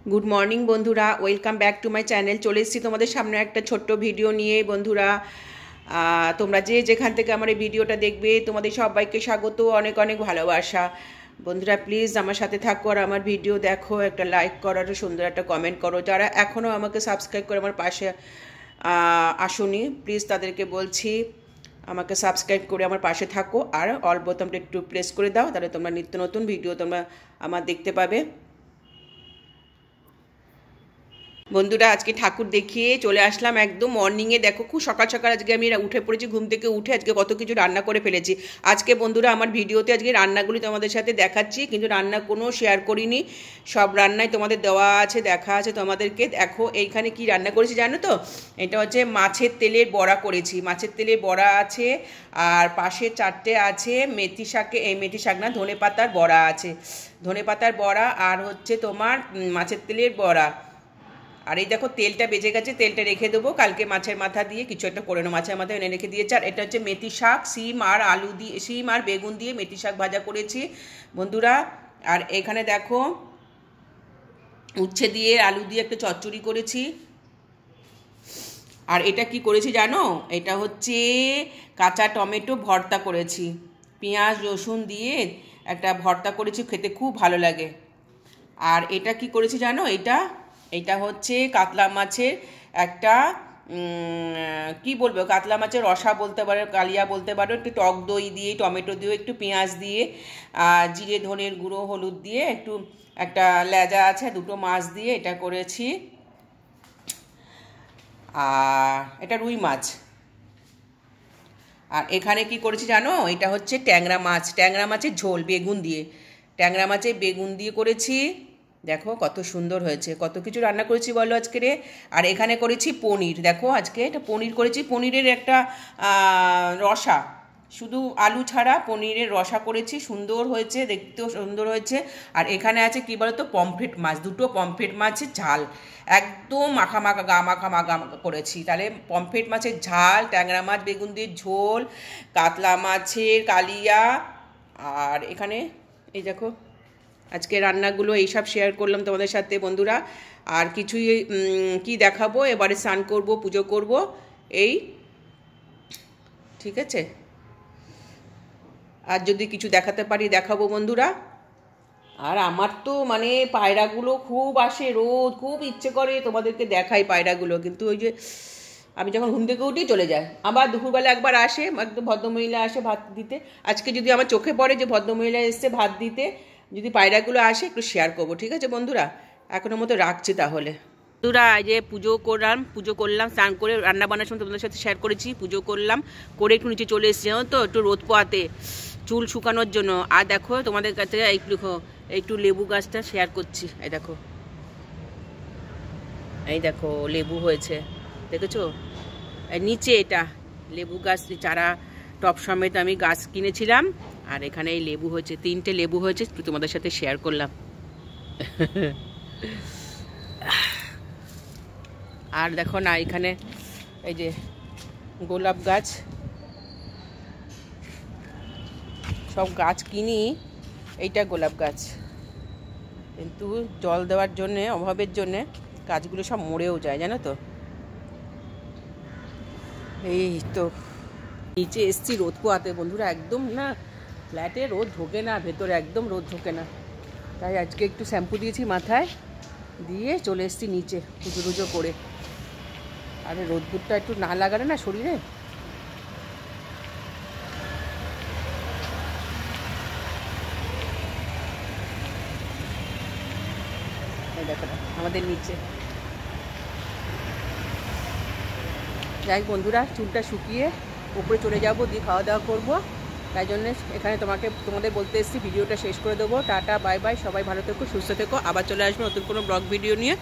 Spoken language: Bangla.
গুড মর্নিং বন্ধুরা, welcome back to my channel. চলে এসেছি তোমাদের সামনে একটা ছোট্ট ভিডিও নিয়ে। বন্ধুরা, তোমরা যে যেখান থেকে আমার এই ভিডিওটা দেখবে তোমাদের সবাইকে স্বাগত, অনেক অনেক ভালোবাসা। বন্ধুরা, প্লিজ আমার সাথে থাকো আর আমার ভিডিও দেখো, একটা লাইক করো আর সুন্দর একটা কমেন্ট করো। যারা এখনও আমাকে সাবস্ক্রাইব করে আমার পাশে আসোনি, প্লিজ তাদেরকে বলছি আমাকে সাবস্ক্রাইব করে আমার পাশে থাকো আর অল বোতামটা একটু প্রেস করে দাও, তাহলে তোমরা নিত্য নতুন ভিডিও তোমরা আমার দেখতে পাবে। বন্ধুরা, আজকে ঠাকুর দেখিয়ে চলে আসলাম একদম মর্নিংয়ে। দেখো, খুব সকাল সকাল আজকে আমি উঠে পড়েছি, ঘুম থেকে উঠে আজকে কত কিছু রান্না করে ফেলেছি। আজকে বন্ধুরা আমার ভিডিওতে আজকে রান্নাগুলি তোমাদের সাথে দেখাচ্ছি, কিন্তু রান্না কোনো শেয়ার করিনি। সব রান্নাই তোমাদের দেওয়া আছে, দেখা আছে তোমাদেরকে। দেখো এইখানে কি রান্না করেছি জানো তো? এটা হচ্ছে মাছের তেলের বড়া করেছি। মাছের তেলের বড়া আছে, আর পাশে চারটে আছে মেথি শাকে, এই মেথি শাক না, ধনে পাতার বড়া আছে। ধনে পাতার বড়া আর হচ্ছে তোমার মাছের তেলের বড়া। আর এই দেখো তেলটা বেজে গেছে, তেলটা রেখে দেবো, কালকে মাছের মাথা দিয়ে কিছু একটা করে নেবো। মাছের মাথা এনে রেখে দিয়েছে। আর এটা হচ্ছে মেথি শাক, সিম আর আলু দিয়ে, সিম আর বেগুন দিয়ে মেথি শাক ভাজা করেছি বন্ধুরা। আর এখানে দেখো উচ্ছে দিয়ে আলু দিয়ে একটা চচ্চড়ি করেছি। আর এটা কি করেছি জানো? এটা হচ্ছে কাঁচা টমেটো ভর্তা করেছি, পেঁয়াজ রসুন দিয়ে একটা ভর্তা করেছি, খেতে খুব ভালো লাগে। আর এটা কি করেছি জানো? এটা হচ্ছে কাতলা মাছের একটা কি বলবো, কাতলা মাছের রসা বলতে পারো, কালিয়া বলতে পারো। একটু টক দই দিয়ে, টমেটো দিয়ে, একটু পেঁয়াজ দিয়ে, জিরে ধনের গুঁড়ো, হলুদ দিয়ে, একটু একটা লেজা আছে, দুটো মাছ দিয়ে এটা করেছি। আর এটা রুই মাছ। আর এখানে কি করেছি জানো? এটা হচ্ছে ট্যাংরা মাছ, ট্যাংরা মাছের ঝোল বেগুন দিয়ে, ট্যাংরা মাছের বেগুন দিয়ে করেছি। দেখো কত সুন্দর হয়েছে, কত কিছু রান্না করেছি বলো আজকে রে। আর এখানে করেছি পনির। দেখো আজকে এটা পনির করেছি, পনিরের একটা রসা, শুধু আলু ছাড়া পনিরের রসা করেছি, সুন্দর হয়েছে, দেখতেও সুন্দর হয়েছে। আর এখানে আছে কি বলতো, পমফ্রেট মাছ, দুটো পমফ্রেট মাছের ঝাল, একদম মাখা মাখা গা মাখা মাখা করেছি। তাহলে পমফ্রেট মাছের ঝাল, ট্যাংরা মাছ বেগুন দিয়ে ঝোল, কাতলা মাছের কালিয়া। আর এখানে এই দেখো আজকে রান্নাগুলো এইসব শেয়ার করলাম তোমাদের সাথে বন্ধুরা। আর কিছুই কি দেখাবো, এবারে স্নান করব, পুজো করব, এই ঠিক আছে। আর যদি কিছু দেখাতে পারি দেখাবো বন্ধুরা। আর আমার তো মানে পায়রাগুলো খুব আসে রোজ, খুব ইচ্ছে করে তোমাদেরকে দেখাই পায়রাগুলো, কিন্তু ওই যে আমি যখন ঘুম থেকে উঠি চলে যায়। আবার দুপুরবেলা একবার আসে, একদম ভদ্রমহিলা আসে ভাত দিতে। আজকে যদি আমার চোখে পড়ে যে ভদ্রমহিলা এসছে ভাত দিতে, যদি পায়রাগুলো আসে একটু শেয়ার করবো, ঠিক আছে বন্ধুরা? এখনো মতো রাখছি তাহলে। বন্ধুরা, এই যে পুজো করলাম, স্নান করে রান্না বান্নার সময় তোমাদের সাথে শেয়ার করেছি। পুজো করলাম, করে একটু নিচে চলে এসেছি জানো তো, একটু রোদ পোয়াতে, চুল শুকানোর জন্য। আর দেখো তোমাদের কাছে একটু লেবু গাছটা শেয়ার করছি। এই দেখো লেবু হয়েছে, দেখেছো? নিচে এটা লেবু গাছ, চারা টপ সমেত আমি গাছ কিনেছিলাম। আর এখানে এই লেবু হয়েছে, 3টে লেবু হয়েছে, তোমাদের সাথে শেয়ার করলাম। আর দেখো না, এখানে এই যে গোলাপ গাছ, সব গাছ কিনি। এইটা গোলাপ গাছ, কিন্তু জল দেওয়ার জন্যে, অভাবের জন্যে গাছগুলো সব মরেও যায় জানো তো। এই তো নিচে এসছি রোদ পোয়াতে বন্ধুরা, একদম না ফ্ল্যাটে রোদ ঢোকে না, ভেতরে একদম রোদ ঢোকে না। তাই আজকে একটু শ্যাম্পু দিয়েছি মাথায়, দিয়ে চলে এসছি নিচে পুজো টুজো করে। আরে রোদ্দুরটা একটু না লাগালে না শরীরে। দেখো আমাদের নিচে। যাই বন্ধুরা, চুলটা শুকিয়ে উপরে চলে যাব, দিয়ে খাওয়া দাওয়া করবো। তাই জন্য এখানে তোমাদের বলতে এসেছি ভিডিওটা শেষ করে দেবো। টাটা, বাই বাই, সবাই ভালো থেকো, সুস্থ থেকো। আবার চলে আসবো নতুন কোনো ব্লগ ভিডিও নিয়ে।